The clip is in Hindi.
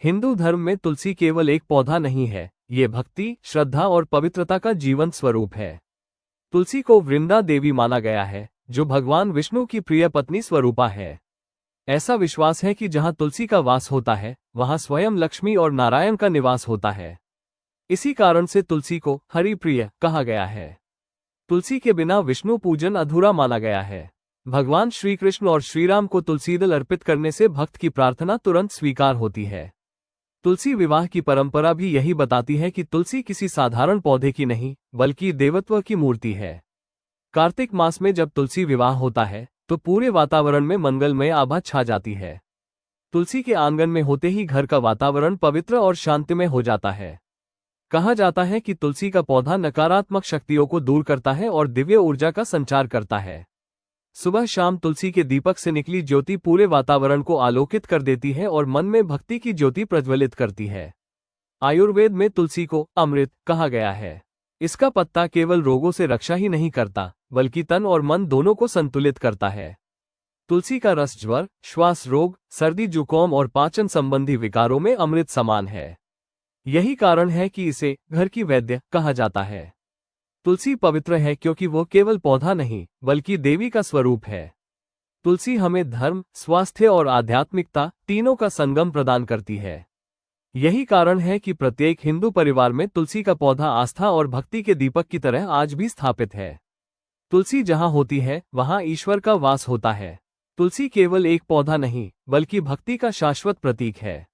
हिंदू धर्म में तुलसी केवल एक पौधा नहीं है, ये भक्ति, श्रद्धा और पवित्रता का जीवंत स्वरूप है। तुलसी को वृंदा देवी माना गया है, जो भगवान विष्णु की प्रिय पत्नी स्वरूपा है। ऐसा विश्वास है कि जहां तुलसी का वास होता है, वहां स्वयं लक्ष्मी और नारायण का निवास होता है। इसी कारण से तुलसी को हरिप्रिय कहा गया है। तुलसी के बिना विष्णु पूजन अधूरा माना गया है। भगवान श्री कृष्ण और श्री राम को तुलसीदल अर्पित करने से भक्त की प्रार्थना तुरंत स्वीकार होती है। तुलसी विवाह की परंपरा भी यही बताती है कि तुलसी किसी साधारण पौधे की नहीं, बल्कि देवत्व की मूर्ति है। कार्तिक मास में जब तुलसी विवाह होता है, तो पूरे वातावरण में मंगलमय आभा छा जाती है। तुलसी के आंगन में होते ही घर का वातावरण पवित्र और शांतिमय हो जाता है। कहा जाता है कि तुलसी का पौधा नकारात्मक शक्तियों को दूर करता है और दिव्य ऊर्जा का संचार करता है। सुबह शाम तुलसी के दीपक से निकली ज्योति पूरे वातावरण को आलोकित कर देती है और मन में भक्ति की ज्योति प्रज्वलित करती है। आयुर्वेद में तुलसी को अमृत कहा गया है। इसका पत्ता केवल रोगों से रक्षा ही नहीं करता, बल्कि तन और मन दोनों को संतुलित करता है। तुलसी का रस ज्वर, श्वास रोग, सर्दी जुकाम और पाचन संबंधी विकारों में अमृत समान है। यही कारण है कि इसे घर की वैद्य कहा जाता है। तुलसी पवित्र है क्योंकि वो केवल पौधा नहीं, बल्कि देवी का स्वरूप है। तुलसी हमें धर्म, स्वास्थ्य और आध्यात्मिकता तीनों का संगम प्रदान करती है। यही कारण है कि प्रत्येक हिंदू परिवार में तुलसी का पौधा आस्था और भक्ति के दीपक की तरह आज भी स्थापित है। तुलसी जहां होती है, वहां ईश्वर का वास होता है। तुलसी केवल एक पौधा नहीं, बल्कि भक्ति का शाश्वत प्रतीक है।